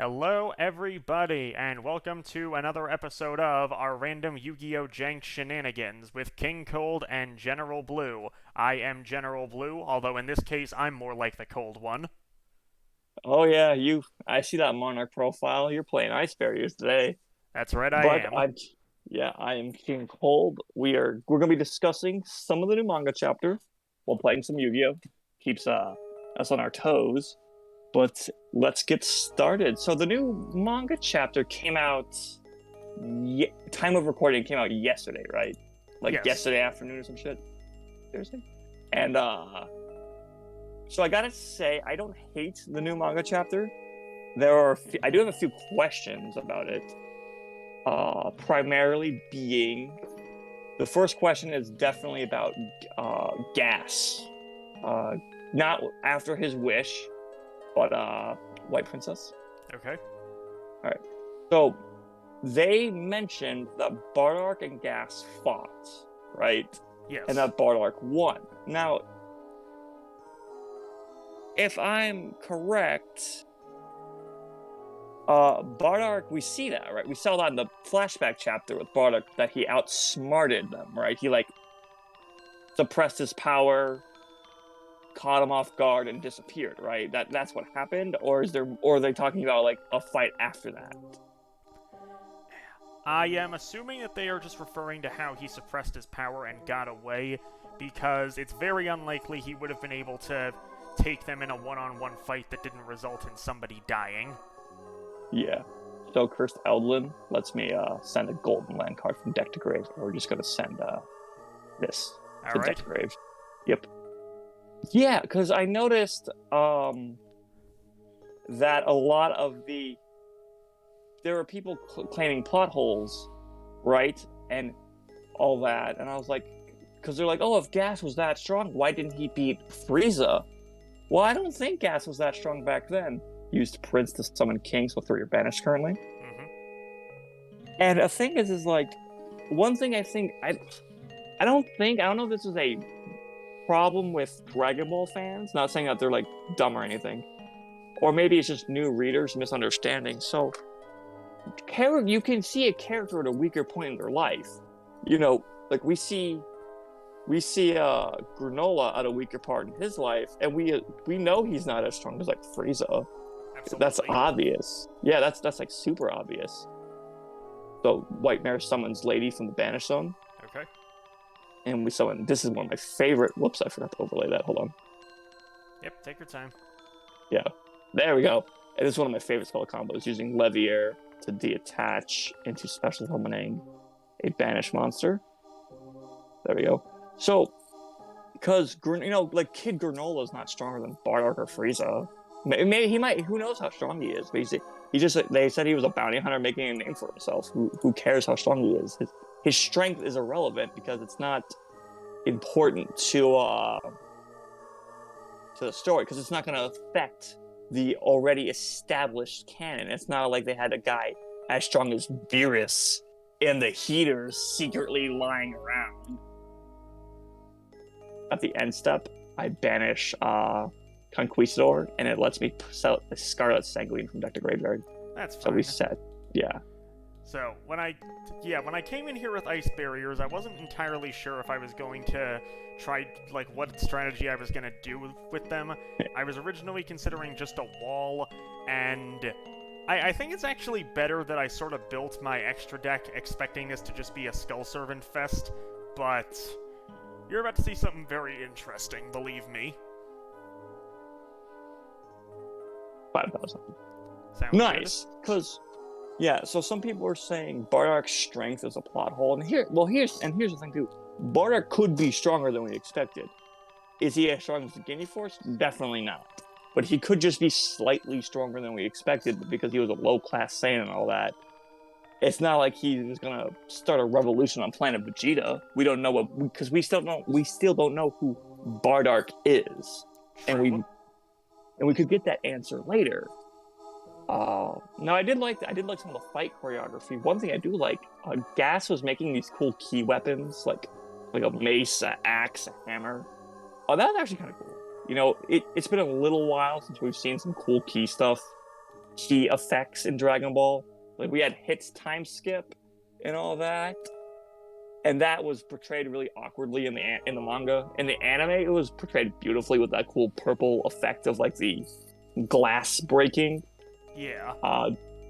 Hello, everybody, and welcome to another episode of our random Yu-Gi-Oh! Jank shenanigans with King Cold and General Blue. I am General Blue, although in this case I'm more like the cold one. Oh yeah, I see that Monarch profile. You're playing Ice Barriers today. That's right, I But am. I'm yeah, I am King Cold. We're gonna be discussing some of the new manga chapter while playing some Yu-Gi-Oh! Keeps us on our toes. But let's get started. So the new manga chapter came out time of recording came out yesterday, right? Like Yes. yesterday afternoon or some shit. Thursday. And so I gotta say, I don't hate the new manga chapter. I do have a few questions about it. Primarily being the first question is definitely about gas. Uh, not after his wish, but White Princess. Okay. All right. So they mentioned that Bardock and Gas fought, right? And Yes. that Bardock won. Now, if I'm correct, Bardock, we see that, right? We saw that in the flashback chapter with Bardock that he outsmarted them, right? He like suppressed his power, caught him off guard, and disappeared, right? That's what happened, or are they talking about like a fight after that? I am assuming that they are just referring to how he suppressed his power and got away, because it's very unlikely he would have been able to take them in a one-on-one fight that didn't result in somebody dying. Yeah. So Cursed Eldlin lets me send a golden land card from deck to grave, or we're just gonna send this to deck Alright. to grave. Yep. Yeah, because I noticed that a lot of there are people claiming plot holes, right? And all that. And I was like, because they're like, oh, if Gas was that strong, why didn't he beat Frieza? Well, I don't think Gas was that strong back then. Used Prince to summon Kings with 3 are banished currently. Mm-hmm. And a thing is like, one thing I don't know if this is a problem with Dragon Ball fans. Not saying that they're like dumb or anything, or maybe it's just new readers misunderstanding. So you can see a character at a weaker point in their life. Like we see Granola at a weaker part in his life, and we know he's not as strong as like Frieza. That's Absolutely. obvious. Yeah, that's like super obvious. So White Mare summons Lady from the Banish Zone, Okay. and we summon. This is one of my favorite. Whoops, I forgot to overlay that. Hold on. Yep, take your time. Yeah, there we go. And this is one of my favorite spell combos, using Levier to detach into special summoning a banished monster. There we go. So, because like Kid Granola is not stronger than Bardock or Frieza. Maybe he might. Who knows how strong he is? But he just they said he was a bounty hunter making a name for himself. Who cares how strong he is? His strength is irrelevant because it's not important to the story, because it's not going to affect the already established canon. It's not like they had a guy as strong as Beerus in the heaters secretly lying around. At the end step, I banish Conquistador, and it lets me sell the Scarlet Sanguine from deck to graveyard. That's So we fine. set, yeah. So, when I came in here with ice barriers, I wasn't entirely sure if I was going to try, like, what strategy I was going to do with them. I was originally considering just a wall, and I think it's actually better that I sort of built my extra deck expecting this to just be a Skull Servant fest, but you're about to see something very interesting, believe me. 5,000. Sounds good? Nice, because yeah. So some people are saying Bardock's strength is a plot hole, and here's the thing too. Bardock could be stronger than we expected. Is he as strong as the Guinea Force? Definitely not. But he could just be slightly stronger than we expected because he was a low class Saiyan and all that. It's not like he was gonna start a revolution on Planet Vegeta. We don't know because we still don't know who Bardock is, and True. we could get that answer later. No, I did like some of the fight choreography. One thing I do like, Gas was making these cool key weapons like a mace, an axe, a hammer. Oh, that was actually kind of cool. It's been a little while since we've seen some cool key stuff. key effects in Dragon Ball. Like we had hits time skip and all that. And that was portrayed really awkwardly in the manga. In the anime, it was portrayed beautifully with that cool purple effect of like the glass breaking. Yeah.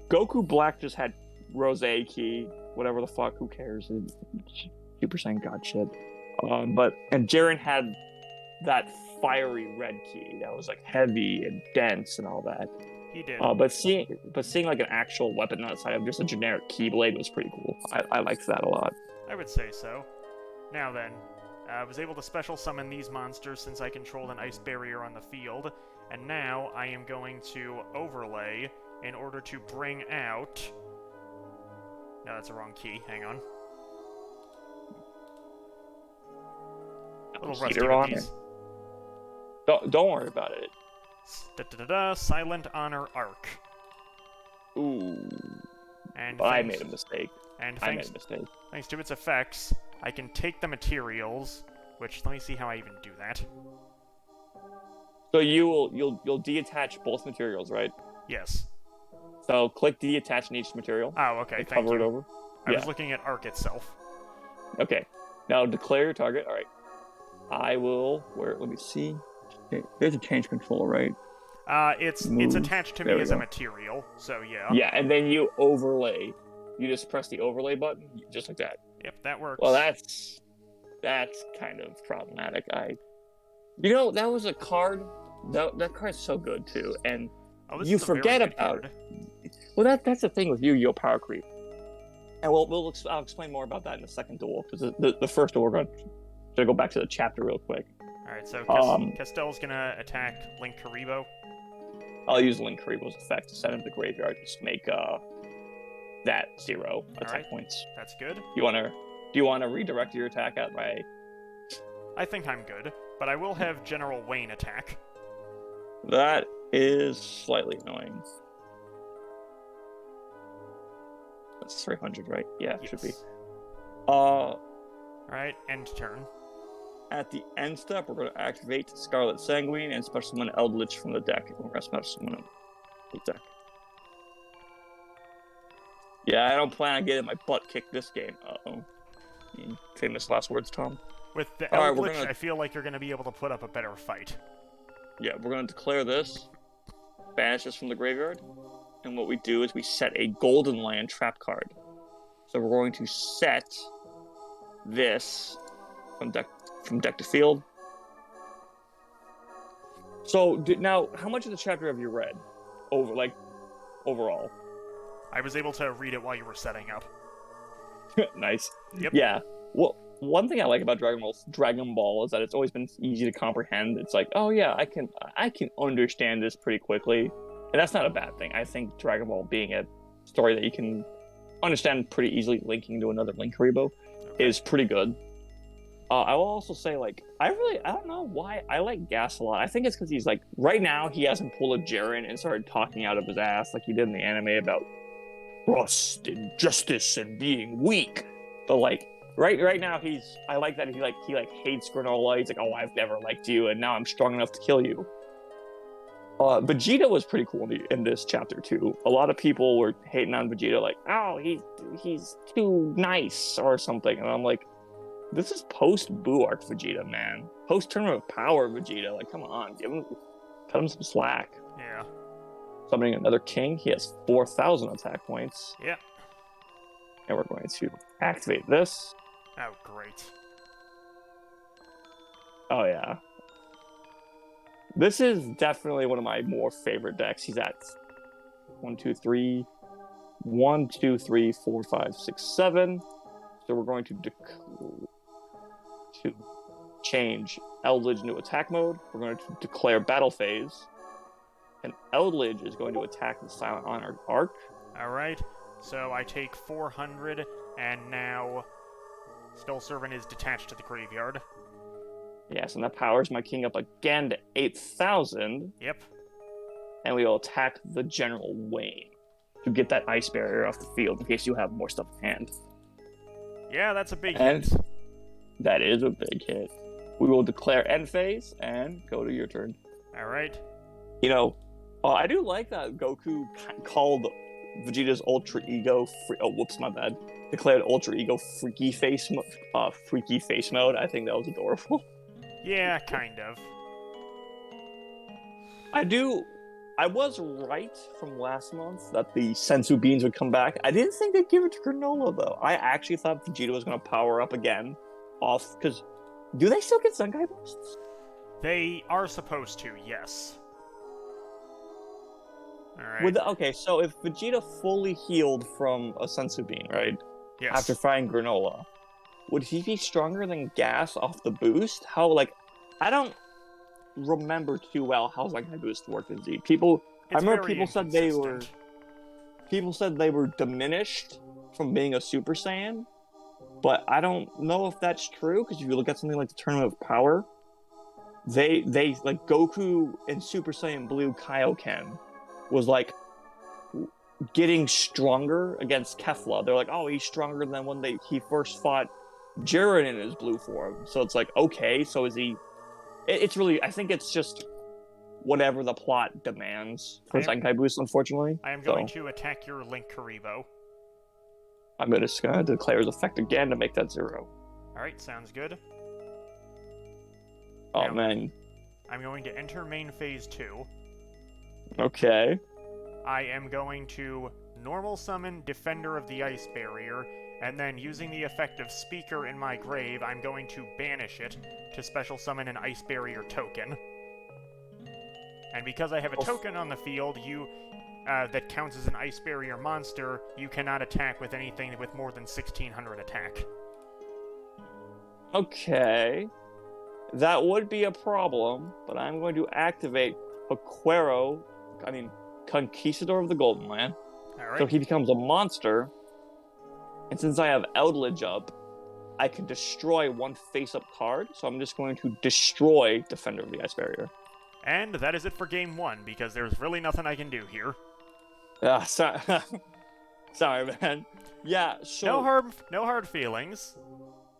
Goku Black just had Rose Key, whatever the fuck, who cares? Super Saiyan God shit. And Jiren had that fiery red key that was like heavy and dense and all that. He did. But seeing like an actual weapon outside of just a generic Keyblade was pretty cool. I liked that a lot. I would say so. Now then, I was able to special summon these monsters since I controlled an ice barrier on the field, and now I am going to overlay in order to bring out... No, that's the wrong key. Hang on. A little rusty with these. Don't worry about it. Silent Honor Arc. Ooh. And I made a mistake. And I made a mistake. Thanks to its effects, I can take the materials, which, let me see how I even do that. So you'll detach both materials, right? Yes. So click detach in each material. Oh, okay, and thank cover you. it over. I was looking at Arc itself. Okay. Now declare your target. All right. I will. Let me see. Okay. There's a change controller, right? It's attached to me as a material, so yeah. Yeah, and then you overlay. You just press the overlay button, just like that. Yep, that works. Well, that's kind of problematic. That was a card. That card's so good too, and you forget about it. Well, that's the thing with Yu-Gi-Oh! Power Creep, and I'll explain more about that in the second duel, because the first duel we're gonna go back to the chapter real quick. All right, so Castell's gonna attack Link Karibo. I'll use Link Karibo's effect to send him to the graveyard, just make that 0 attack points. That's good. Do you wanna redirect your attack at my? I think I'm good, but I will have General Wayne attack. That is slightly annoying. That's 300, right? Yeah, it should be. Alright, end turn. At the end step, we're going to activate Scarlet Sanguine and special summon Eldritch from the deck. We're going to special summon him from the deck. Yeah, I don't plan on getting my butt kicked this game. Uh-oh. Famous last words, Tom. With the Eldritch, I feel like you're going to be able to put up a better fight. Yeah, we're going to declare this, banish this from the graveyard, and what we do is we set a Golden Land trap card. So we're going to set this from deck to field. So now, how much of the chapter have you read? Overall? I was able to read it while you were setting up. Nice. Yep. Yeah. Well, one thing I like about Dragon Ball is that it's always been easy to comprehend. It's like, oh yeah, I can understand this pretty quickly, and that's not a bad thing. I think Dragon Ball being a story that you can understand pretty easily, linking to another Link Karibo, is pretty good. I will also say, like, I don't know why I like Gas a lot. I think it's because he's like, right now he hasn't pulled a Jiren and started talking out of his ass like he did in the anime about trust and justice and being weak. But like, right now I like that he hates Granola. He's like, oh, I've never liked you, and now I'm strong enough to kill you. Vegeta was pretty cool in this chapter too. A lot of people were hating on Vegeta, like, oh, he's too nice or something, and I'm like, this is post-Boo Arc Vegeta, man. Post-Tournament of Power Vegeta. Like, come on, cut him some slack. Yeah. Summoning another king. He has 4,000 attack points. Yeah. And we're going to activate this. Oh, great. Oh, yeah. This is definitely one of my more favorite decks. He's at 1, 2, 3, 4, 5, 6, 7. So we're going to change Eldritch into attack mode. We're going to declare battle phase. And Eldritch is going to attack the Silent Honor Arc. Alright, so I take 400, and now Skull Servant is detached to the graveyard. Yes, and that powers my king up again to 8,000. Yep. And we will attack the General Wayne to get that ice barrier off the field in case you have more stuff in hand. Yeah, that's a big hit. That is a big hit. We will declare end phase and go to your turn. Alright. You know, I do like that Goku called Vegeta's ultra ego. Oh, whoops, my bad. Declared ultra ego freaky face mode. I think that was adorable. Yeah, kind of. I do. I was right from last month that the sensu beans would come back. I didn't think they'd give it to Granola though. I actually thought Vegeta was going to power up again, off because do they still get Zenkai boosts? They are supposed to, yes. Alright. Okay, so if Vegeta fully healed from a sensu bean, right? Yes. After fighting Granola, would he be stronger than Gas off the boost? How, like, I don't remember too well how Zenkai boost worked in Z. I remember people said they were diminished from being a Super Saiyan, but I don't know if that's true, because if you look at something like the Tournament of Power, they like Goku in Super Saiyan Blue Kaioken was like getting stronger against Kefla. They're like, oh, he's stronger than when he first fought Jiren in his blue form. So it's like, okay, so is he? It's really, I think it's just whatever the plot demands for Zenkai Boost, unfortunately. I am going to attack your Link Karibo. I'm just going to declare his effect again to make that 0. Alright, sounds good. Oh, now, man. I'm going to enter main phase 2. Okay. I am going to normal summon Defender of the Ice Barrier, and then using the effect of Speaker in my grave, I'm going to banish it to special summon an Ice Barrier token. And because I have a token on the field, that counts as an Ice Barrier monster, you cannot attack with anything with more than 1600 attack. Okay. That would be a problem, but I'm going to activate Conquistador of the Golden Land. Alright. So he becomes a monster. And since I have Eldridge up, I can destroy one face-up card. So I'm just going to destroy Defender of the Ice Barrier. And that is it for game 1, because there's really nothing I can do here. Sorry, man. Yeah, so... No hard feelings.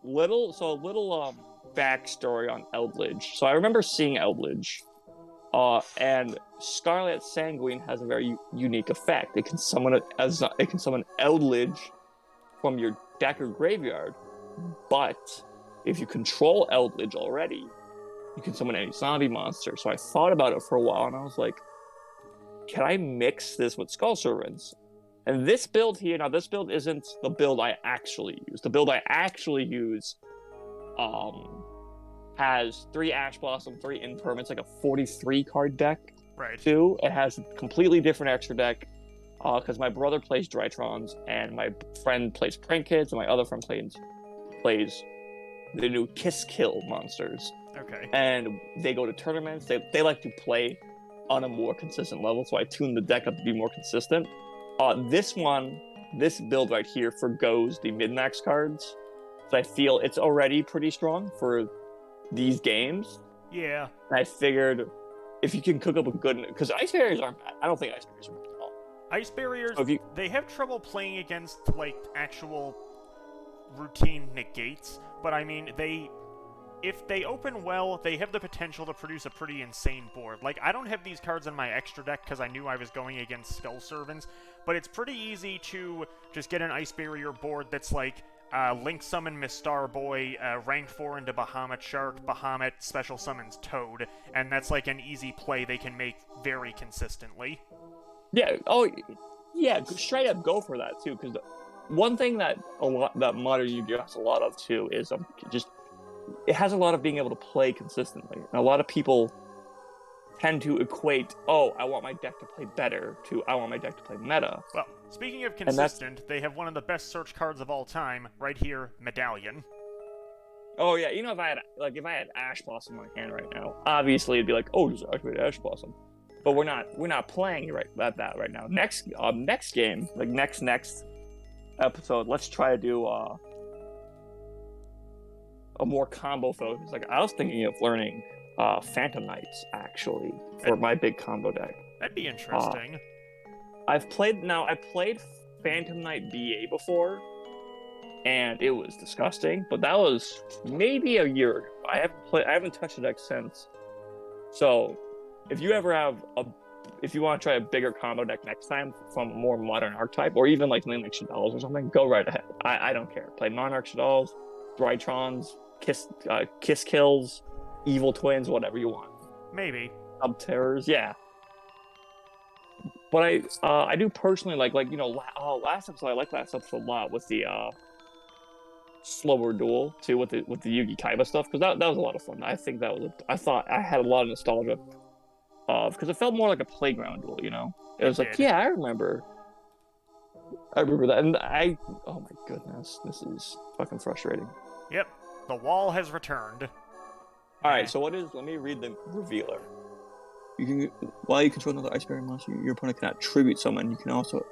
A little backstory on Eldridge. So I remember seeing Eldridge. And Scarlet Sanguine has a very unique effect. It can summon Eldridge from your deck or graveyard, but if you control Eldridge already, you can summon any zombie monster. So I thought about it for a while, and I was like, can I mix this with Skull Servants? And this build here, now this build isn't the build I actually use. The build I actually use has 3 Ash Blossom, 3 Imperm. It's like a 43 card deck. Right. Too. It has a completely different extra deck because my brother plays Drytrons, and my friend plays Prank Kids, and my other friend plays the new Kiss Kill monsters. Okay. And they go to tournaments. They like to play on a more consistent level, so I tune the deck up to be more consistent. This build right here forgoes the min-max cards. So I feel it's already pretty strong for these games. Yeah. And I figured if you can cook up a good... Because Ice Barriers aren't bad. I don't think Ice Barriers are bad at all. Ice Barriers, they have trouble playing against, like, actual routine negates. But, I mean, if they open well, they have the potential to produce a pretty insane board. Like, I don't have these cards in my extra deck because I knew I was going against Skull Servants, but it's pretty easy to just get an Ice Barrier board that's like Link summon Miss Starboy, rank 4 into Bahamut Shark, Bahamut special summons Toad, and that's like an easy play they can make very consistently. Yeah, straight up go for that too, because one thing that modern Yu-Gi-Oh has a lot of too is it has a lot of being able to play consistently. And a lot of people tend to equate, I want my deck to play better, to I want my deck to play meta. Well, speaking of consistent, they have one of the best search cards of all time, right here, Medallion. Oh yeah, if I had Ash Blossom in my hand right now, obviously it'd be like, just activate Ash Blossom. But we're not playing that right now. Next game, like next episode, let's try to do a more combo focus. Like I was thinking of learning Phantom Knights actually for my big combo deck. That'd be interesting. I played Phantom Knight BA before, and it was disgusting. But that was maybe a year ago. I haven't touched the deck since. So if you ever have if you want to try a bigger combo deck next time from a more modern archetype, or even like something like Shaddoll's or something, go right ahead. I don't care. Play Monarch Shaddoll's, Drytrons, Kiss Kills, Evil Twins, whatever you want. Maybe. Sub Terrors, yeah. But I do personally like last episode I liked last episode a lot with the slower duel too with the Yugi Kaiba stuff, because that was a lot of fun. I think I thought I had a lot of nostalgia of, because it felt more like a playground duel, you know. It was like, yeah, I remember that, and oh my goodness, this is fucking frustrating. Yep, the wall has returned. All right, so let me read the revealer. While you control another ice bearing monster, your opponent cannot tribute summon. You can also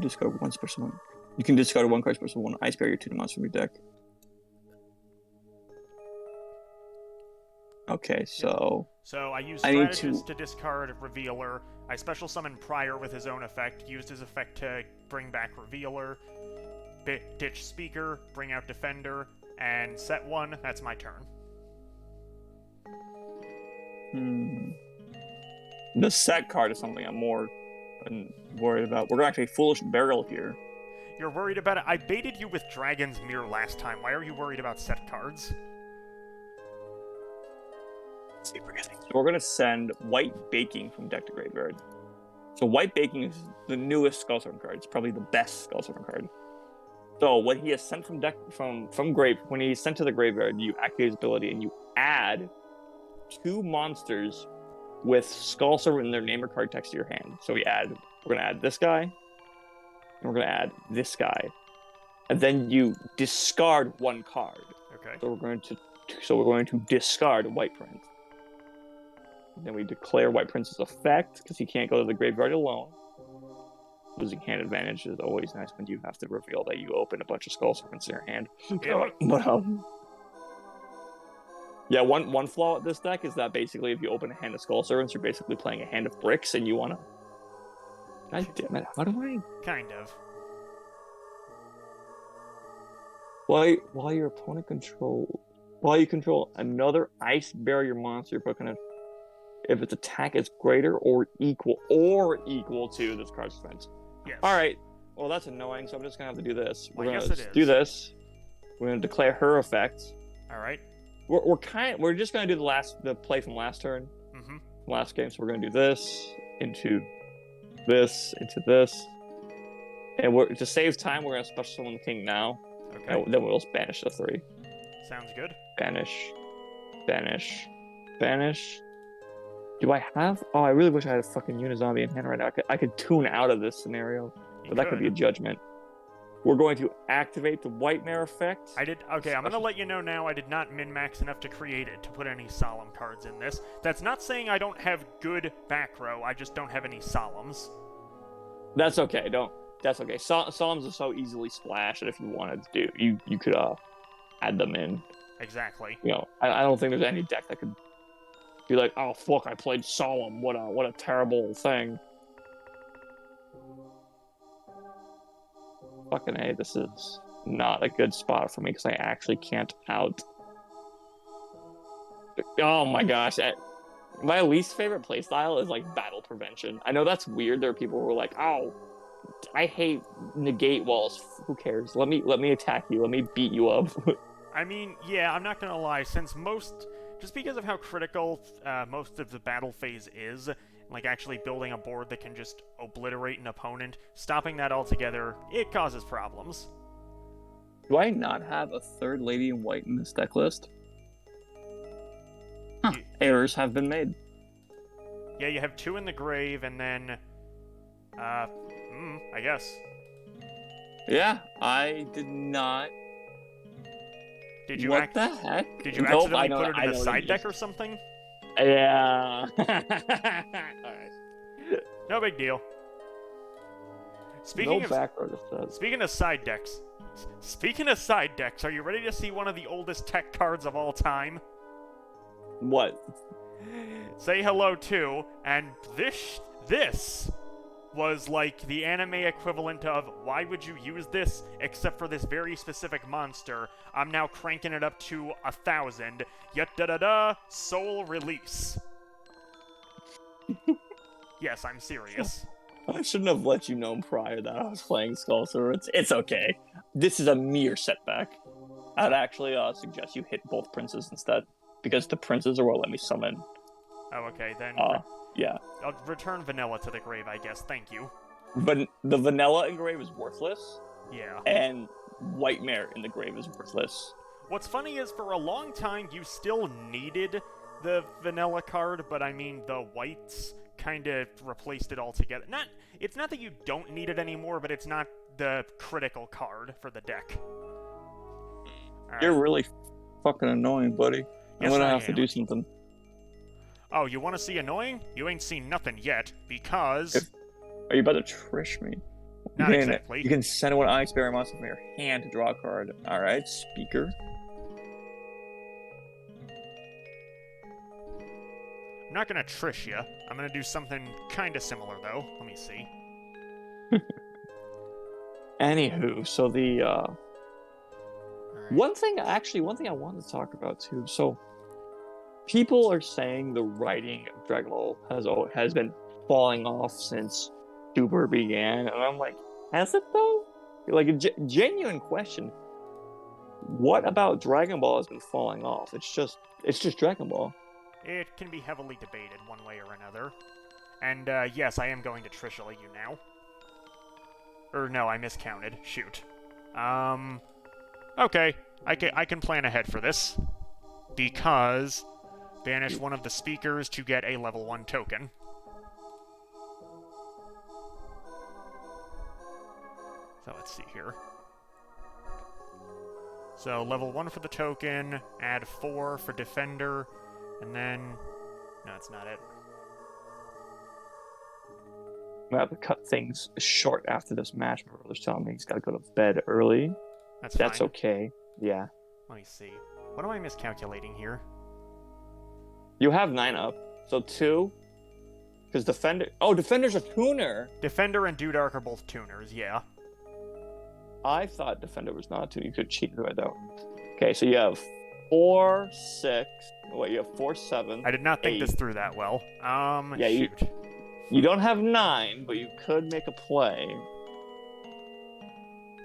discard one special one. You can discard one card special one ice barrier to the monster from your deck. Okay, so I use Strategist to discard Revealer. I special summon Prior with his own effect, used his effect to bring back Revealer. Ditch Speaker, bring out Defender, and set one. That's my turn. The set card is something I'm more worried about. We're actually Foolish Burial here. You're worried about it? I baited you with Dragon's Mirror last time. Why are you worried about set cards? So we're going to send White Baking from deck to graveyard. So White Baking is the newest Skull Servant card. It's probably the best Skull Servant card. So when he is sent from deck when he's sent to the graveyard, you activate his ability and you add 2 monsters with Skull Servant in their name or card text to your hand. So we're going to add this guy, and we're going to add this guy, and then you discard 1 card. Okay. So we're going to discard White Prince. And then we declare White Prince's effect, because he can't go to the graveyard alone. Losing hand advantage is always nice when you have to reveal that you open a bunch of Skull Servants in your hand. Yeah. But yeah, one flaw with this deck is that basically if you open a hand of Skull Servants, you're basically playing a hand of bricks, and you want to... God damn it, how do I... Kind of. While you control another ice barrier monster, but kind of if its attack is greater or equal to this card's defense. Yes. All right. Well, that's annoying, so I'm just gonna have to do this. Well, We're gonna do this. We're gonna declare her effect. All right. We're just gonna do the play from last turn, last game. So we're gonna do this into this, and to save time, we're gonna special summon the king now. Okay. And then we'll just banish the 3. Sounds good. Banish. Do I have... Oh, I really wish I had a fucking Unizombie in hand right now. I could tune out of this scenario, but that could be a judgment. We're going to activate the White Mare effect. Okay, I'm going to let you know now I did not min-max enough to create it, to put any solemn cards in this. That's not saying I don't have good back row, I just don't have any solemns. That's okay, That's okay. Solemns are so easily splashed that if you wanted to do, you could add them in. Exactly. You know, I don't think there's any deck that could be like, oh fuck, I played Solemn. What a terrible thing. Fucking A, this is not a good spot for me because I actually can't out. Oh my gosh. My least favorite playstyle is like battle prevention. I know that's weird. There are people who are like, oh, I hate negate walls. Who cares? Let me attack you. Let me beat you up. I mean, yeah, I'm not gonna lie. Just because of how critical most of the battle phase is, like actually building a board that can just obliterate an opponent, stopping that altogether, it causes problems. Do I not have a 3rd Lady in White in this deck list? Huh. Errors have been made. Yeah, you have 2 in the grave, and then... I guess. Yeah, I did not... Did you what the heck? Did you accidentally put it in the side deck or something? Yeah. Alright. No big deal. Speaking of side decks, are you ready to see one of the oldest tech cards of all time? What? Say hello to, and this was like the anime equivalent of, why would you use this except for this very specific monster? I'm now cranking it up to 1,000. Soul Release. Yes, I'm serious. I shouldn't have let you know prior that I was playing Skull Swords. It's okay. This is a mere setback. I'd actually suggest you hit both princes instead, because the princes are what let me summon. Oh, okay, then Yeah. I'll return vanilla to the grave, I guess. Thank you. But the vanilla in grave is worthless, Yeah. and white mare in the grave is worthless. What's funny is for a long time you still needed the vanilla card, but I mean the whites kind of replaced it altogether. It's not that you don't need it anymore, but it's not the critical card for the deck. All You're right. really fucking annoying, buddy. Yes, I'm gonna I have to am. do something. Oh, you want to see annoying? You ain't seen nothing yet, because... Are you about to trish me? Not exactly. You can send one Ice Bearer monster from your hand to draw a card. Alright, speaker. I'm not gonna trish you. I'm gonna do something kind of similar, though. Let me see. Anywho, so the All right. one thing I wanted to talk about too. So people are saying the writing of Dragon Ball has been falling off since Super began, and I'm like, has it though? Like a genuine question. What about Dragon Ball has been falling off? It's just Dragon Ball. It can be heavily debated one way or another. And, yes, I am going to Trishula you now. Or, no, I miscounted. Shoot. Okay. I can plan ahead for this. Because... banish one of the speakers to get a level 1 token. So, let's see here. So, level 1 for the token, add 4 for Defender, and then... no, that's not it. I'm gonna have to cut things short after this match. My brother's telling me he's gotta go to bed early. That's fine. Okay. Yeah. Let me see. What am I miscalculating here? You have 9 up, so 2. Because Defender... oh, Defender's a tuner! Defender and Dudark are both tuners, yeah. I thought Defender was not a tuner. You could cheat right though. Okay, so you have 4, 6... wait, you have 4, 7... I did not think 8. this through that well. Yeah, shoot. You don't have 9, but you could make a play.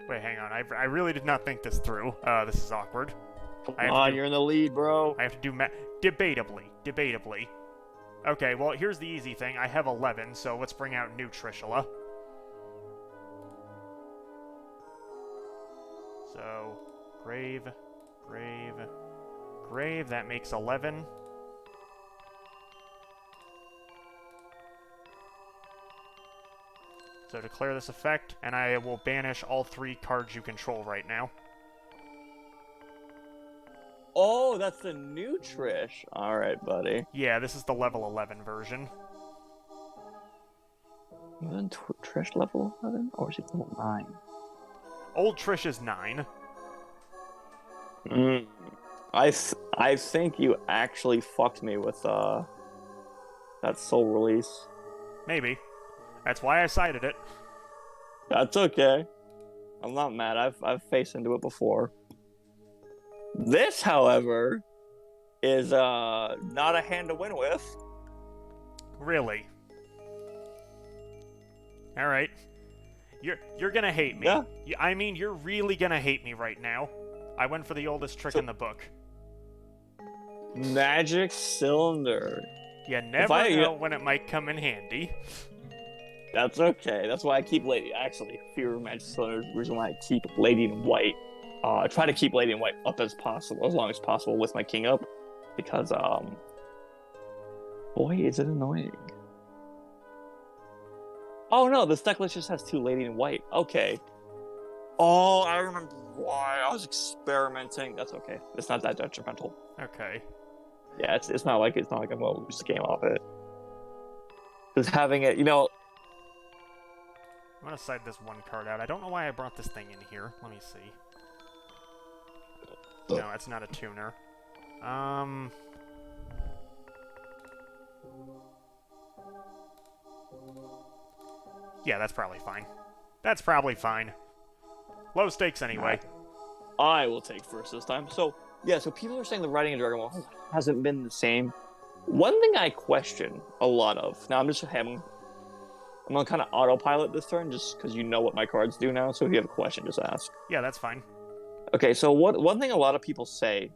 Wait, hang on. I really did not think this through. This is awkward. Come on, you're in the lead, bro. I have to do Debatably. Okay, well, here's the easy thing. I have 11, so let's bring out new Trishula. So, Grave. That makes 11. So declare this effect, and I will banish all 3 cards you control right now. Oh, that's the new Trish. Alright, buddy. Yeah, this is the level 11 version. Isn't Trish level 11? Or is he level 9? Old Trish is 9. I think you actually fucked me with that soul release. Maybe. That's why I cited it. That's okay. I'm not mad. I've faced into it before. This, however, is not a hand to win with. Really? Alright. You're gonna hate me. Yeah. I mean, you're really gonna hate me right now. I went for the oldest trick in the book. Magic Cylinder. You never know when it might come in handy. That's okay. That's why I keep Lady. Actually, Fear of Magic Cylinder is the reason why I keep Lady in White. Try to keep Lady in White up as long as possible with my King up, because boy, is it annoying. Oh no, this deck list just has 2 Lady in White. Okay. Oh, I remember why I was experimenting. That's okay. It's not that detrimental. Okay. Yeah, it's not like I'm gonna lose the game off it. Just having it, I'm gonna side this 1 card out. I don't know why I brought this thing in here. Let me see. No, it's not a tuner. Yeah, that's probably fine. Low stakes anyway. I will take first this time. So, yeah, so people are saying the writing in Dragon Ball hasn't been the same. One thing I question a lot of. Now I'm gonna kind of autopilot this turn just because you know what my cards do now. So if you have a question, just ask. Yeah, that's fine. Okay, so one thing a lot of people say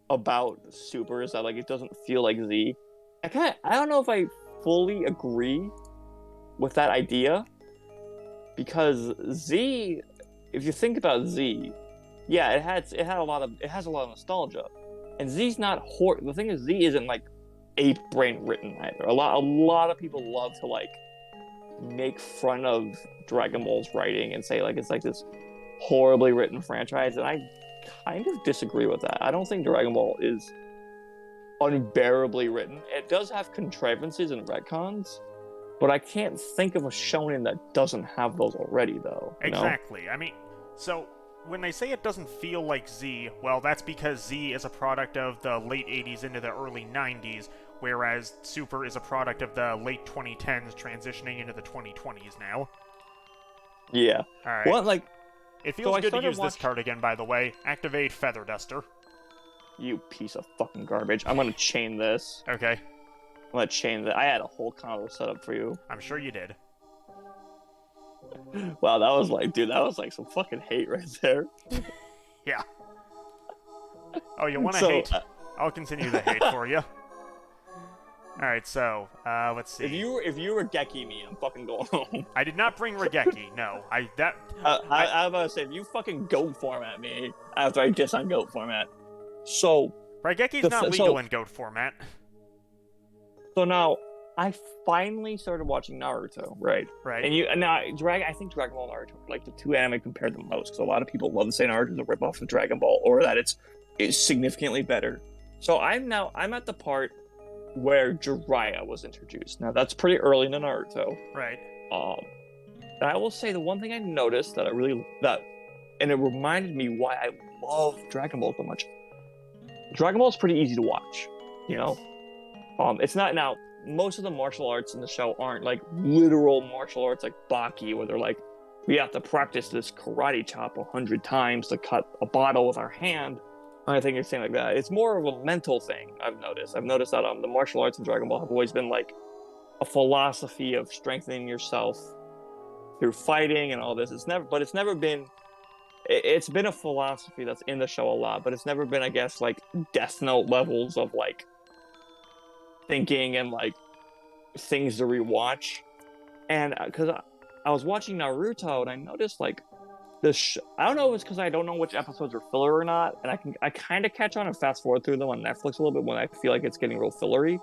about Super is that like it doesn't feel like Z. I don't know if I fully agree with that idea because Z, if you think about Z, yeah, it has a lot of nostalgia, and Z's not the thing is Z isn't like ape brain written either. A lot of people love to like make fun of Dragon Ball's writing and say like it's like this horribly written franchise, and I kind of disagree with that. I don't think Dragon Ball is unbearably written. It does have contrivances and retcons, but I can't think of a shonen that doesn't have those already, though. Exactly. I mean, so when they say it doesn't feel like Z, well, that's because Z is a product of the late 80s into the early 90s, whereas Super is a product of the late 2010s transitioning into the 2020s now. Yeah. Alright. Well, like, it feels good to use this card again, by the way. Activate Feather Duster. You piece of fucking garbage. I'm gonna chain this. Okay. I'm gonna chain that. I had a whole combo set up for you. I'm sure you did. Wow, that was like some fucking hate right there. Yeah. Oh, you want to hate? I'll continue the hate for you. Alright, so, let's see. If you were Geki me, I'm fucking going home. I did not bring Regeki, no. I was about to say, if you fucking goat format me after I diss on goat format. So... Regeki's not legal in goat format. So now, I finally started watching Naruto, right? Right. And I think Dragon Ball and Naruto are like the two anime compared the most, because a lot of people love to say Naruto's a ripoff of Dragon Ball, or that it's significantly better. So I'm at the part where Jiraiya was introduced. Now that's pretty early in Naruto. Right. And I will say the one thing I noticed and it reminded me why I love Dragon Ball so much. Dragon Ball is pretty easy to watch, you know. It's not now. Most of the martial arts in the show aren't like literal martial arts like Baki, where they're like, we have to practice this karate chop 100 times to cut a bottle with our hand. I think it's saying like that. It's more of a mental thing. I've noticed that the martial arts in Dragon Ball have always been like a philosophy of strengthening yourself through fighting and all this. It's never been. It's been a philosophy that's in the show a lot, but it's never been, I guess, like Death Note levels of like thinking and like things to rewatch. And because I was watching Naruto and I noticed like I don't know if it's because I don't know which episodes are filler or not, and I kind of catch on and fast forward through them on Netflix a little bit when I feel like it's getting real fillery.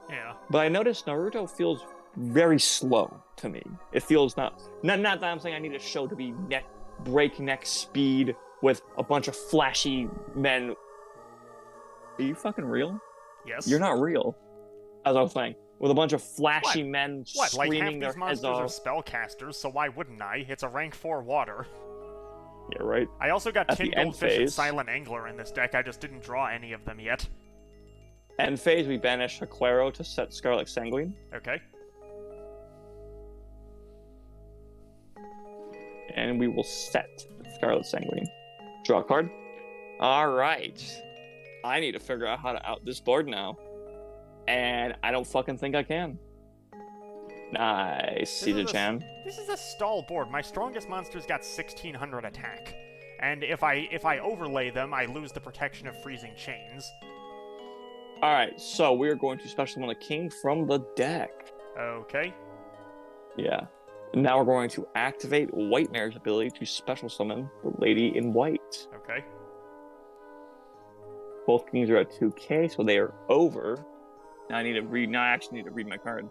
Yeah. But I noticed Naruto feels very slow to me. It feels not that I'm saying I need a show to be breakneck speed with a bunch of flashy men. Are you fucking real? Yes. You're not real. As I was saying, with a bunch of flashy men Like screaming half their these heads off. monsters are spellcasters, so why wouldn't I? It's a rank 4 water. Yeah, right. I also got At Tin the end Goldfish and phase- Silent Angler in this deck, I just didn't draw any of them yet. End phase, we banish Heclaro to set Scarlet Sanguine. Okay. And we will set Scarlet Sanguine. Draw a card. Alright. I need to figure out how to out this board now. And I don't fucking think I can. Nice, Caesar-chan. This is a stall board. My strongest monster's got 1600 attack. And if I overlay them, I lose the protection of freezing chains. Alright, so we're going to special summon a king from the deck. Okay. Yeah. Now we're going to activate White Mare's ability to special summon the Lady in White. Okay. Both kings are at 2k, so they are over. Now I actually need to read my card.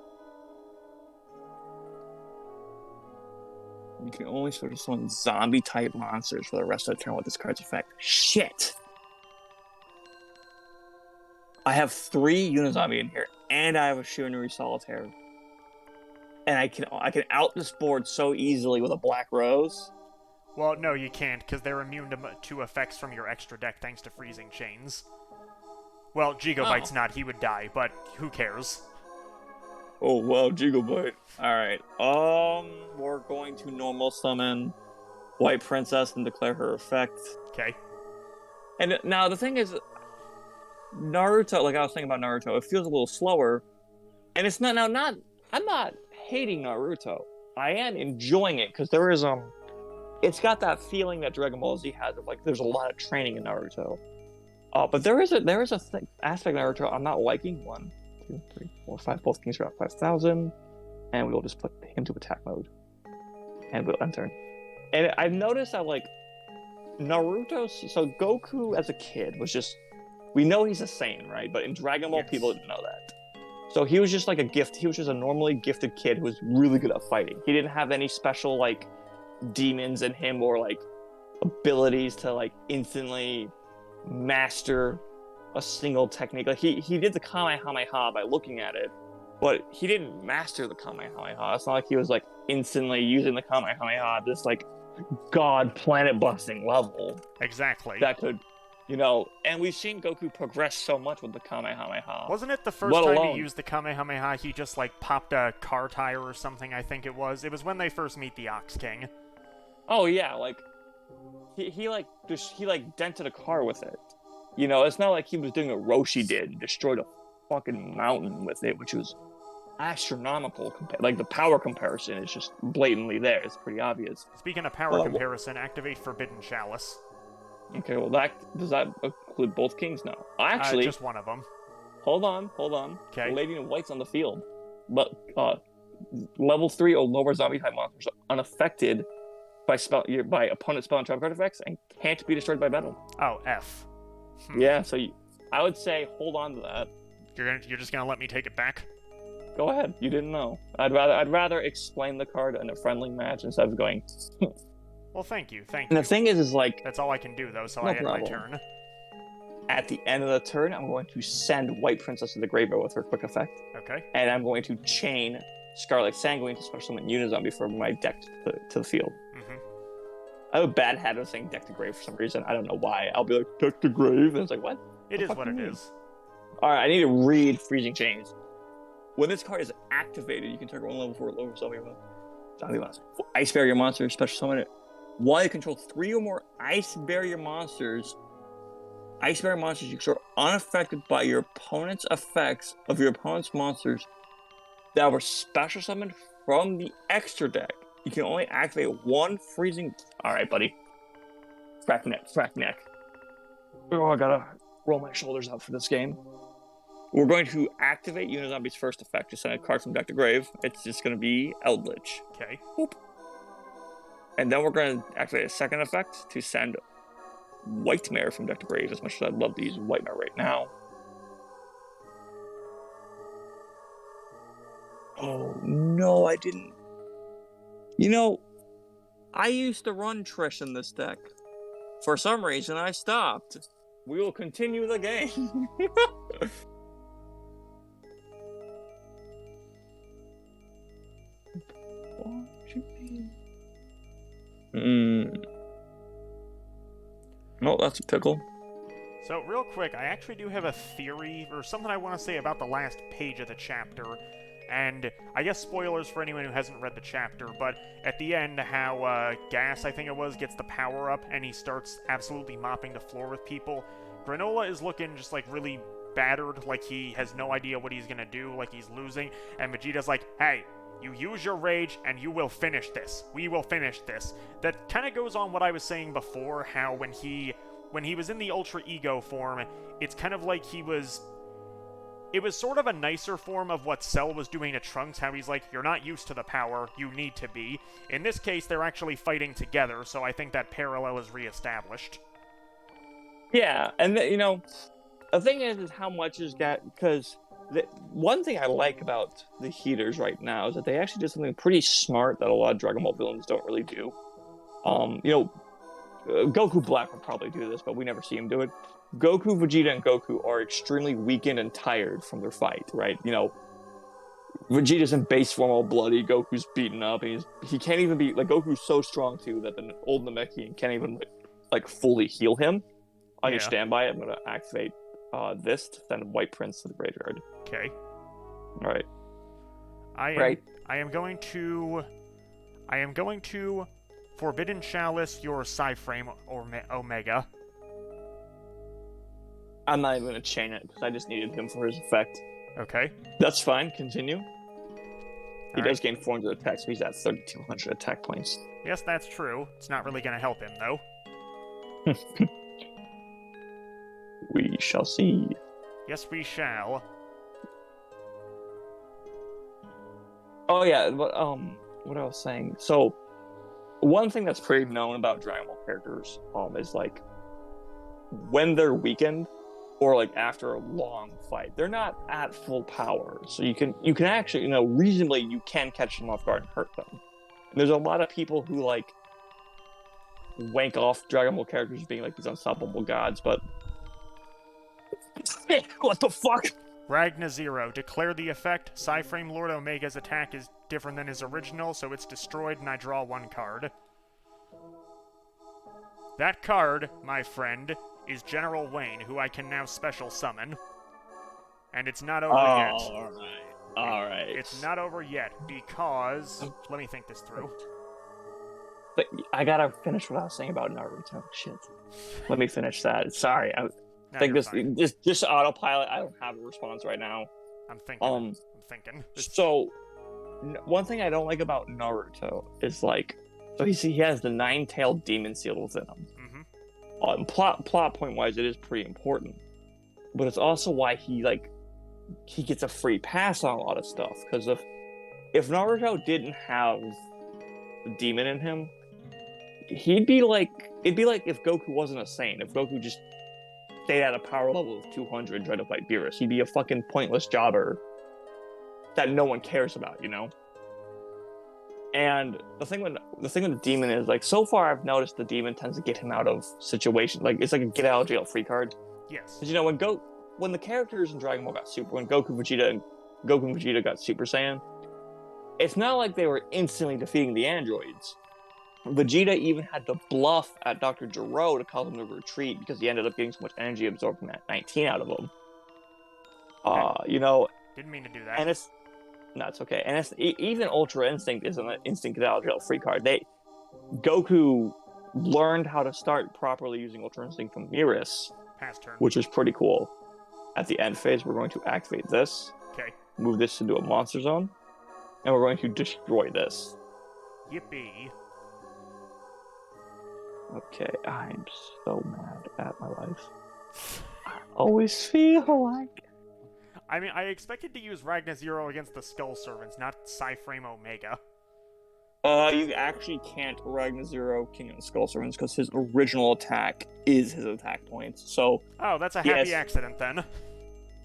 You can only sort of summon zombie-type monsters for the rest of the turn with this card's effect. Shit! I have 3 Unizombie in here, and I have a Shiranui Solitaire. And I can out this board so easily with a Black Rose. Well, no, you can't, because they're immune to effects from your extra deck thanks to freezing chains. Well, Gigabite's not, he would die, but who cares? Oh, wow, Gigabite. Alright, we're going to normal summon White Princess and declare her effect. Okay. And now, the thing is, Naruto, like I was saying about Naruto, it feels a little slower, and it's not now. Not I'm not hating Naruto. I am enjoying it because there is it's got that feeling that Dragon Ball Z has of like there's a lot of training in Naruto. But there is a aspect of Naruto I'm not liking. 1, 2, 3, 4, 5. Both kings are at 5,000, and we will just put him to attack mode, and we'll enter. And I've noticed that like Naruto, so Goku as a kid was just, we know he's a Saiyan, right? But in Dragon Ball, Yes. people didn't know that. So he was just like a gift. He was just a normally gifted kid who was really good at fighting. He didn't have any special like demons in him or like abilities to like instantly master a single technique. Like he did the Kamehameha by looking at it, but he didn't master the Kamehameha. It's not like he was like instantly using the Kamehameha at this like god planet busting level Exactly. that could, and we've seen Goku progress so much with the Kamehameha. Wasn't it the first time he used the Kamehameha, he just, like, popped a car tire or something, I think it was? It was when they first meet the Ox King. Oh, yeah, like, he dented a car with it. It's not like he was doing what Roshi did and destroyed a fucking mountain with it, which was astronomical. Like, the power comparison is just blatantly there. It's pretty obvious. Speaking of power comparison, activate Forbidden Chalice. Okay, well, does that include both kings now? Actually, just one of them. Hold on. Okay. The Lady in White's on the field, but level 3 or lower zombie type monsters are unaffected by opponent spell and trap card effects and can't be destroyed by battle. Oh, F. Yeah, so I would say hold on to that. You're just gonna let me take it back? Go ahead. You didn't know. I'd rather explain the card in a friendly match instead of going. Well, thank you. And the thing is like that's all I can do though. So no I end my problem. turn. At the end of the turn, I'm going to send White Princess to the graveyard with her quick effect. Okay. And I'm going to chain Scarlet Sanguine to special summon Unizombie for my deck to the field. Mm-hmm. I have a bad habit of saying deck to grave for some reason. I don't know why. I'll be like, deck to grave. And it's like, what? It is what it is. Alright, I need to read Freezing Chains. When this card is activated, you can target one level 4 lower zombie monster. Ice Barrier monster, special summon it. While you control 3 or more Ice Barrier monsters you control unaffected by your opponent's effects of your opponent's monsters that were special summoned from the extra deck. You can only activate one freezing. Alright, buddy. Crack neck. Oh, I gotta roll my shoulders out for this game. We're going to activate Unizombie's first effect to send a card from deck to grave. It's just going to be Eldritch. Okay. Boop. And then we're going to activate a second effect to send Whitemare from deck to grave, as much as I'd love to use Whitemare right now. Oh, no, I didn't. I used to run Trish in this deck. For some reason, I stopped. We will continue the game. No, that's a pickle. So, real quick, I actually do have a theory, or something I want to say about the last page of the chapter. And I guess spoilers for anyone who hasn't read the chapter, but at the end, how Gas, I think it was, gets the power up and he starts absolutely mopping the floor with people. Granola is looking just like really battered, like he has no idea what he's gonna do, like he's losing. And Vegeta's like, hey, you use your rage and you will finish this. We will finish this. That kind of goes on what I was saying before, how when he was in the Ultra Ego form, it's kind of like it was sort of a nicer form of what Cell was doing to Trunks, how he's like, you're not used to the power, you need to be. In this case, they're actually fighting together, so I think that parallel is reestablished. Yeah, and the thing is how much is that, because one thing I like about the heaters right now is that they actually did something pretty smart that a lot of Dragon Ball villains don't really do. Goku Black will probably do this, but we never see him do it. Goku, Vegeta, and Goku are extremely weakened and tired from their fight, right? Vegeta's in base form all bloody, Goku's beaten up, and he can't even be, like, Goku's so strong, too, that the old Namekian can't even, like, fully heal him. On your standby, I'm going to activate this to send White Prince to the graveyard. Okay. Alright. I am going to Forbidden Chalice your Psy-Frame or Omega. I'm not even gonna chain it because I just needed him for his effect. Okay. That's fine. Continue. He All does right. gain 400 attack, so he's at 3,200 attack points. Yes, that's true. It's not really going to help him, though. We shall see. Yes, we shall. Oh yeah, but what I was saying. So, one thing that's pretty known about Dragon Ball characters, is like when they're weakened, or like after a long fight, they're not at full power. So you can actually, reasonably you can catch them off guard and hurt them. And there's a lot of people who like wank off Dragon Ball characters being like these unstoppable gods, but what the fuck? Ragna Zero. Declare the effect. Psyframe Lord Omega's attack is different than his original, so it's destroyed and I draw 1 card. That card, my friend, is General Wayne, who I can now special summon. And it's not over yet. Alright. It's not over yet, because... Let me think this through. But I gotta finish what I was saying about Naruto. Shit. Let me finish that. Sorry, I think this autopilot. I don't have a response right now. I'm thinking. So, one thing I don't like about Naruto is like, so he has the 9-tailed demon seal within him. Mm-hmm. Plot point wise, it is pretty important, but it's also why he gets a free pass on a lot of stuff. Because if Naruto didn't have the demon in him, it'd be like if Goku wasn't a Saiyan. If Goku just stayed at a power level of 200 and tried to fight Beerus, he'd be a fucking pointless jobber that no one cares about, And the thing with the demon is, like, so far I've noticed the demon tends to get him out of situations. Like, it's like a get out of jail free card. Yes. Because when the characters in Dragon Ball got when Goku and Vegeta got Super Saiyan, it's not like they were instantly defeating the androids. Vegeta even had to bluff at Dr. Gero to cause him to retreat because he ended up getting so much energy absorbed from that 19 out of him. Didn't mean to do that. And it's okay. And it's even Ultra Instinct isn't an instant get out of jail free card. Goku learned how to start properly using Ultra Instinct from Beerus, Pass turn. which was pretty cool. At the end phase, we're going to activate this. Okay. Move this into a monster zone, and we're going to destroy this. Yippee. Okay, I'm so mad at my life. I always feel like... I mean, I expected to use Ragna Zero against the Skull Servants, not Psyframe Omega. You actually can't Ragna Zero King of the Skull Servants because his original attack is his attack points. So... Oh, that's a happy accident then.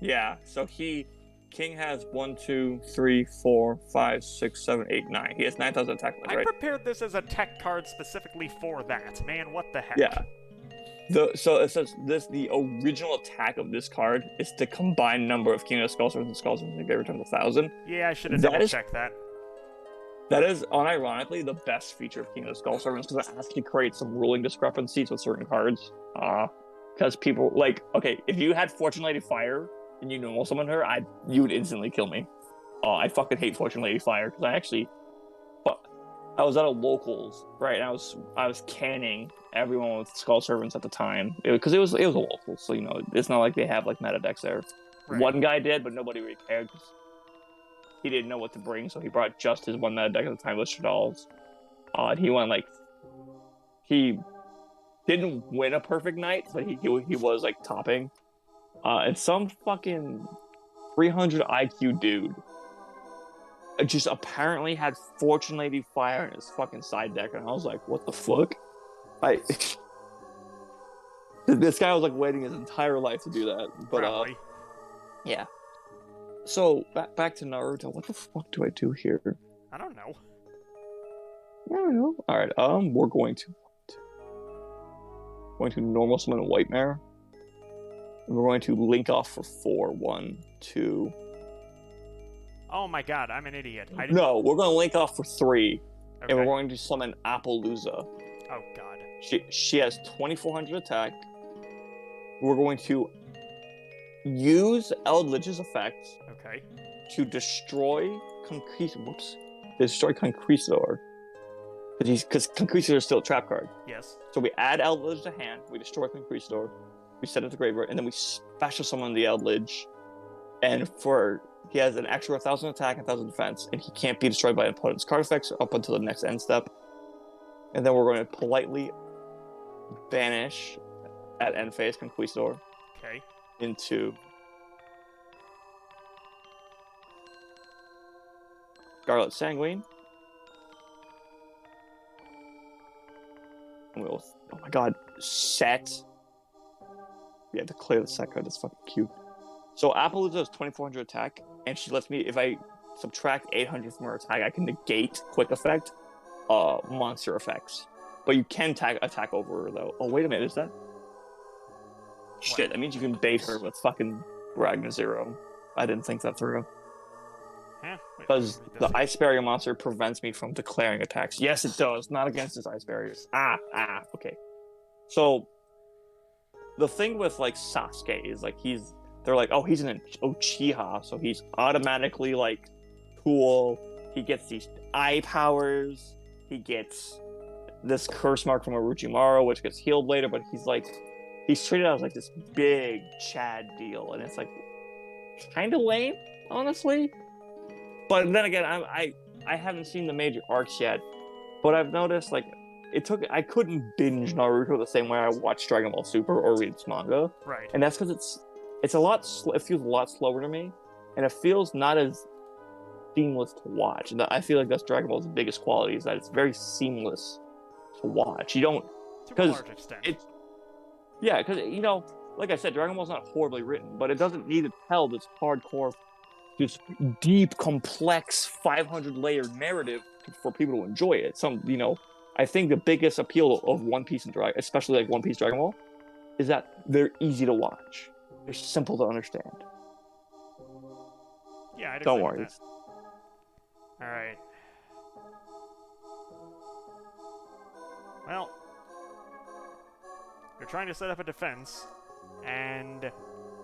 Yeah, so King has 1, 2, 3, 4, 5, 6, 7, 8, 9. He has 9,000 attack points, right? I prepared this as a tech card specifically for that. Man, what the heck? Yeah. So it says the original attack of this card is the combined number of King of the Skull Servants and Skull Servants every time 1,000. Yeah, I should have double-checked that. That is, unironically, the best feature of King of the Skull Servants because it actually creates some ruling discrepancies with certain cards. Because people, okay, if you had Fortune Lady Fire and you normal summon her, you would instantly kill me. I fucking hate Fortune Lady Fire because I was at a locals, right? And I was canning everyone with Skull Servants at the time because it was a local, so it's not like they have meta decks there. Right. One guy did, but nobody really cared because he didn't know what to bring, so he brought just his one meta deck at the time, Lister Dolls. And he went he didn't win a perfect night, but he was topping. And some fucking 300 IQ dude just apparently had Fortune Lady Fire in his fucking side deck, and I was like, what the fuck? This guy was waiting his entire life to do that. But yeah. So back to Naruto. What the fuck do I do here? I don't know. All right. We're going to normal summon a White Mare. And we're going to link off for 4. 1, 2. Oh my god, I'm an idiot. No, we're going to link off for 3, okay. And we're going to summon Appaloosa. Oh god. She has 2,400 attack. We're going to use Eldritch's effect. Okay. To destroy Conquistador. Because Conquistador is still a trap card. Yes. So we add Eldritch to hand. We destroy Conquistador. We set it to graveyard, and then we special summon the Eldritch. And he has an extra 1,000 attack and 1,000 defense, and he can't be destroyed by an opponent's card effects up until the next end step. And then we're going to politely banish at end phase Conquistador into Scarlet Sanguine. And we'll, oh my god, set. We have to clear the set card. That's fucking cute. So Appaloosa has 2,400 attack, and she lets me, if I subtract 800 from her attack, I can negate quick effect monster effects. But you can attack over her, though. Oh, wait a minute, is that? What? Shit, that means you can bait her with fucking Ragnar Zero. I didn't think that through. Because the Ice Barrier monster prevents me from declaring attacks. Yes, it does. Not against his Ice Barriers. Okay. So, the thing with, like, Sasuke is, like, they're like, oh, he's an Uchiha, so he's automatically, like, cool. He gets these eye powers. He gets this curse mark from Orochimaru, which gets healed later, but he's treated as, like, this big Chad deal, and it's, like, kind of lame, honestly. But then again, I haven't seen the major arcs yet, but I've noticed, like, I couldn't binge Naruto the same way I watched Dragon Ball Super or read its manga. Right. And that's because it feels a lot slower to me, and it feels not as seamless to watch. And I feel like that's Dragon Ball's biggest quality, is that it's very seamless to watch. You don't, to a large extent. Because, you know, like I said, Dragon Ball's not horribly written, but it doesn't need to tell this hardcore, this deep, complex, 500-layer narrative for people to enjoy it. I think the biggest appeal of One Piece and especially like One Piece Dragon Ball, is that they're easy to watch. They're simple to understand. Yeah, I'd Don't agree worry. with that. All right. Well, you're trying to set up a defense, and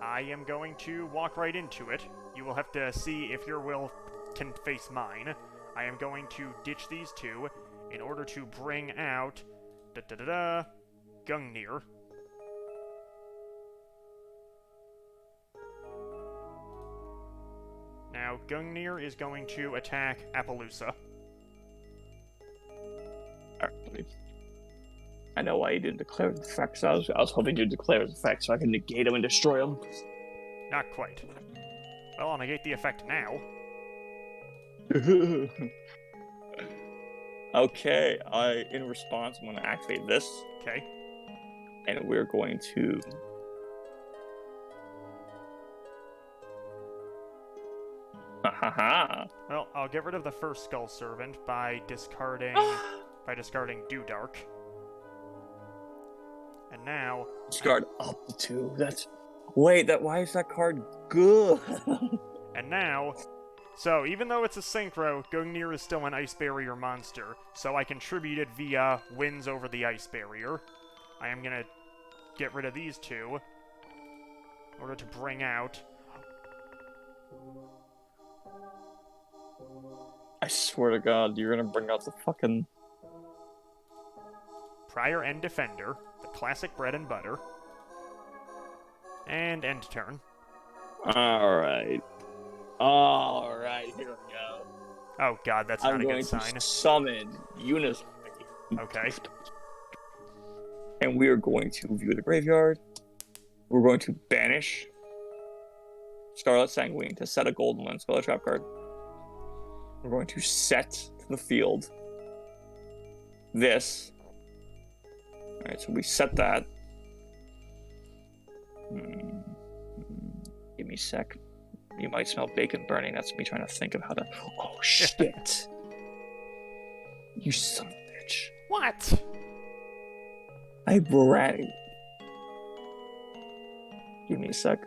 I am going to walk right into it. You will have to see if your will can face mine. I am going to ditch these two in order to bring out Gungnir. Now, Gungnir is going to attack Appaloosa. Alright. I know why you didn't declare his effects. I was hoping you'd declare his effects so I can negate him and destroy him. Not quite. Well, I'll negate the effect now. Okay, in response, I'm going to activate this. Okay. And we're going to... Well, I'll get rid of the first Skull Servant by discarding Dark. And now... Discard up to 2. Why is that card good? And now... So, even though it's a Synchro, Gungnir is still an Ice Barrier monster, so I can tribute it via wins over the Ice Barrier. I am gonna get rid of these two in order to bring out... I swear to God, you're gonna bring out the fucking... Prior End Defender, the classic bread and butter, and end turn. Alright, here we go. Oh god, that's not a good sign. I'm going to summon Eunice. Okay. And we are going to view the graveyard. We're going to banish Scarlet Sanguine to set a golden one spell trap card. We're going to set to the field this. Alright, so we set that. Give me a sec. You might smell bacon burning. That's me trying to think of how to... Oh, shit. You son of a bitch. What? I ran... Give me a sec.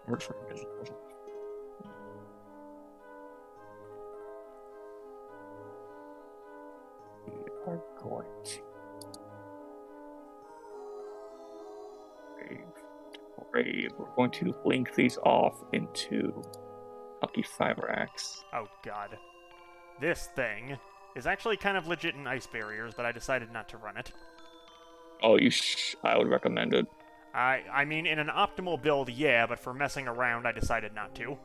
We are going to... We're going to link these off into Lucky Fiber Axe. Oh god. This thing is actually kind of legit in Ice Barriers, but I decided not to run it. Oh, I would recommend it. I mean, in an optimal build, yeah, but for messing around, I decided not to.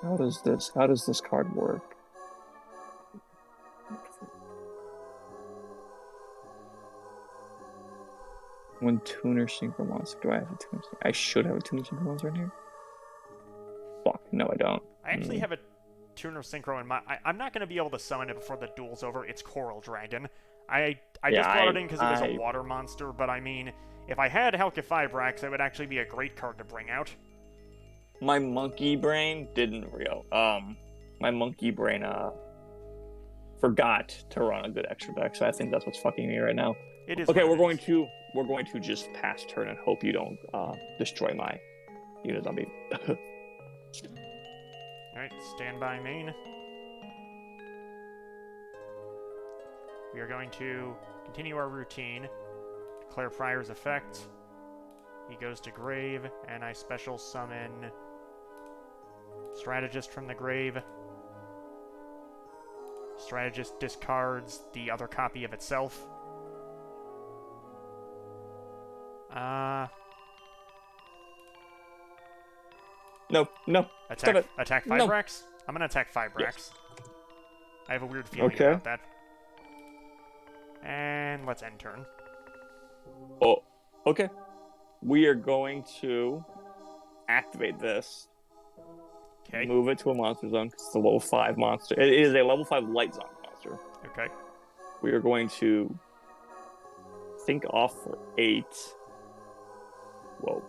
How does this card work? One tuner synchro monster. Do I have a tuner? I should have a tuner synchro monster in here. Fuck, no, I don't. I actually have a tuner synchro in my... I'm not going to be able to summon it before the duel's over. It's Coral Dragon. I just brought it in because it was a water monster, but I mean, if I had Halqifibrax, it would actually be a great card to bring out. My monkey brain didn't my monkey brain forgot to run a good extra deck, so I think that's what's fucking me right now. It is. Okay, we're going to just pass turn and hope you don't destroy my unit zombie. Alright, stand by main. We are going to continue our routine. Declare Prior's effect. He goes to grave, and I special summon Strategist from the grave. Strategist discards the other copy of itself. No. Attack Fibrax? No. I'm gonna attack Fibrax. Yes. I have a weird feeling about that. And let's end turn. Oh, okay. We are going to activate this. Okay. Move it to a monster zone because it's a level 5 monster. It is a level 5 light zombie monster. Okay. We are going to think off for 8. Whoa.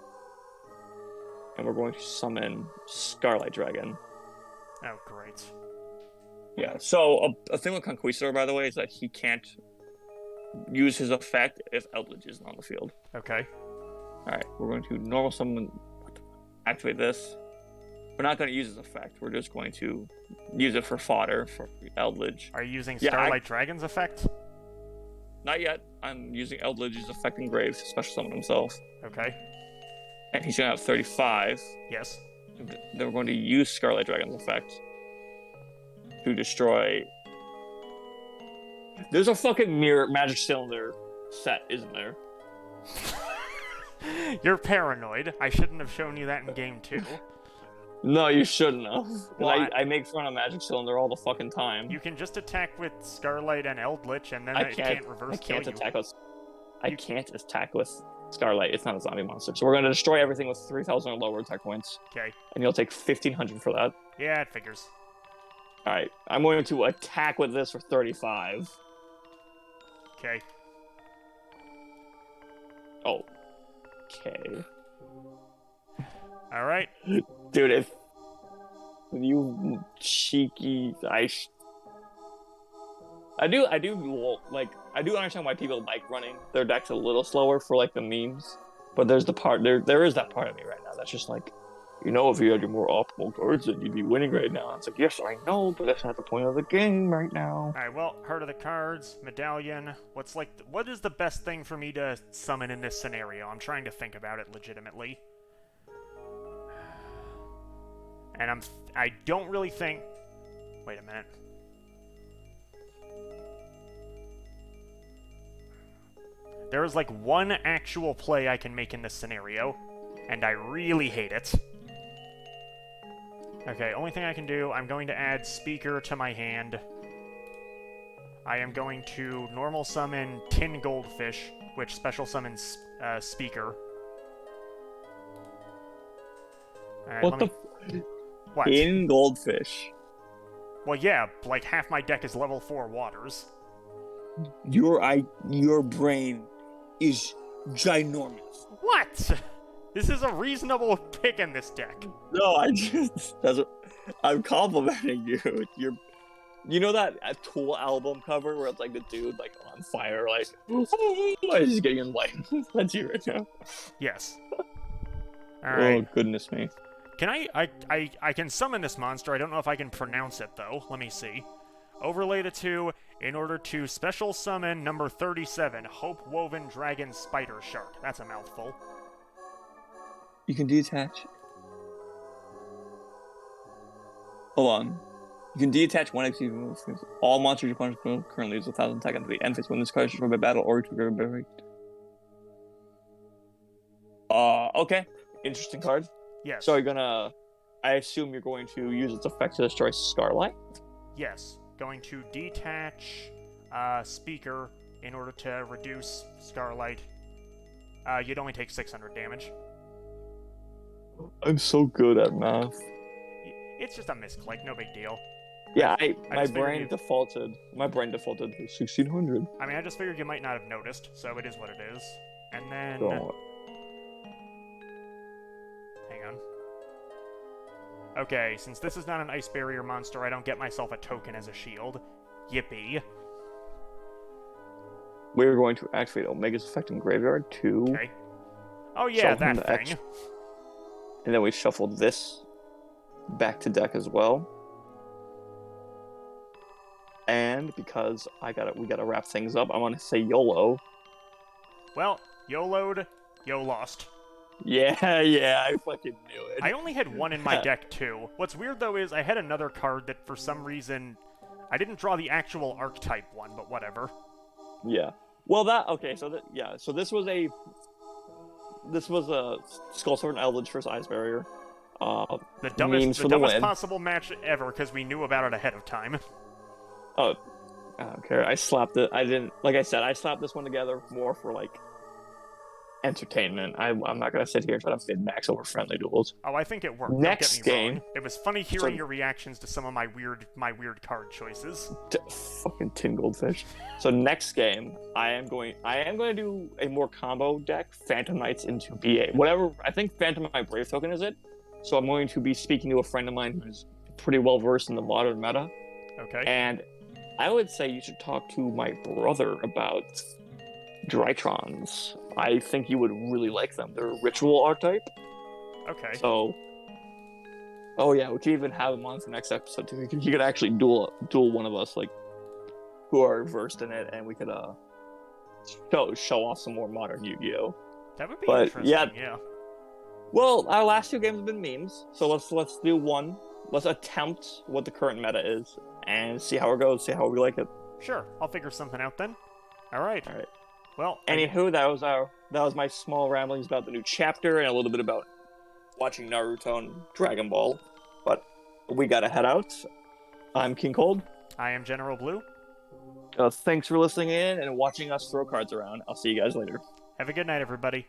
And we're going to summon Scarlet Dragon. Oh, great. Yeah, so a thing with Conquistador, by the way, is that he can't use his effect if Eldritch isn't on the field. Okay. Alright, we're going to normal summon, activate this. We're not going to use his effect. We're just going to use it for fodder for Eldritch. Are you using Starlight Dragon's effect? Not yet. I'm using Eldritch's effect in Graves to special summon himself. Okay. And he's going to have 35. Yes. Then we're going to use Scarlet Dragon's effect to destroy... There's a fucking mirror magic cylinder set, isn't there? You're paranoid. I shouldn't have shown you that in game 2. No, you shouldn't have. Well, I make fun of Magic Cylinder all the fucking time. You can just attack with Starlight and Eldritch, and then it can't reverse kill you. I can't attack with Starlight. It's not a zombie monster. So we're going to destroy everything with 3,000 or lower attack points. Okay. And you'll take 1,500 for that. Yeah, it figures. Alright, I'm going to attack with this for 35. Okay. Oh. Okay. Alright. Dude, if you cheeky, I do understand why people like running their decks a little slower for like the memes, but there is that part of me right now that's just like, you know, if you had your more optimal cards, then you'd be winning right now. It's like, yes, I know, but that's not the point of the game right now. Alright, well, heart of the cards, medallion. What is the best thing for me to summon in this scenario? I'm trying to think about it legitimately. And I don't really think... Wait a minute. There is like one actual play I can make in this scenario, and I really hate it. Okay, only thing I can do, I'm going to add Speaker to my hand. I am going to normal summon Tin Goldfish, which special summons Speaker. Alright, What? In Goldfish. Well, yeah, like half my deck is level 4 waters. Your brain is ginormous. What? This is a reasonable pick in this deck. No, I'm complimenting you. You know that Tool album cover where it's like the dude like on fire, like he's getting in light. That's you right now. Yes. All right. Oh goodness me. Can I can summon this monster. I don't know if I can pronounce it though. Let me see. Overlay to 2 in order to special summon number 37, Hope Woven Dragon Spider Shark. That's a mouthful. You can detach. Hold on. You can detach one XP move. All monsters you punch currently use 1,000 attack at the end phase when this card is destroyed by battle or trigger break. Okay. Interesting card. Yes. So I assume you're going to use its effect to destroy Scarlight? Yes. Going to detach Speaker in order to reduce Scarlight. You'd only take 600 damage. I'm so good at math. It's just a misclick, no big deal. Yeah, my just figured brain defaulted to 1600. I mean, I just figured you might not have noticed, so it is what it is. And then... Oh. Hang on. Okay, since this is not an ice barrier monster, I don't get myself a token as a shield. Yippee. We're going to activate Omega's effect in Graveyard too. Okay. Oh yeah, that thing. And then we shuffled this back to deck as well. And because we gotta wrap things up, I want to say YOLO. Well, YOLO'd, yo lost. Yeah, I fucking knew it. I only had one in my deck too. What's weird though is I had another card that for some reason I didn't draw the actual archetype one, but whatever. Yeah. Well, so this was a Skull Sword and Eldritch versus Ice Barrier. The dumbest possible match ever because we knew about it ahead of time. Oh, I don't care. I slapped it. I slapped this one together more for like entertainment. I'm not gonna sit here and try to fit max over friendly duels. Oh, I think it worked. Next game, it was funny hearing your reactions to some of my weird card choices. Fucking tin goldfish. So next game, I am going to do a more combo deck. Phantom Knights into BA. Whatever. I think Phantom Knight Brave token is it. So I'm going to be speaking to a friend of mine who's pretty well versed in the modern meta. Okay. And I would say you should talk to my brother about Drytrons. I think you would really like them. They're a ritual archetype. Okay. So, oh yeah, we could even have them on for next episode too. You could actually duel one of us, like who are versed in it, and we could show off some more modern Yu-Gi-Oh. That would be interesting. Yeah. Well, our last two games have been memes, so let's do one. Let's attempt what the current meta is and see how it goes. See how we like it. Sure, I'll figure something out then. All right. Well, anywho, that was my small ramblings about the new chapter and a little bit about watching Naruto and Dragon Ball. But we gotta head out. I'm King Cold. I am General Blue. Thanks for listening in and watching us throw cards around. I'll see you guys later. Have a good night, everybody.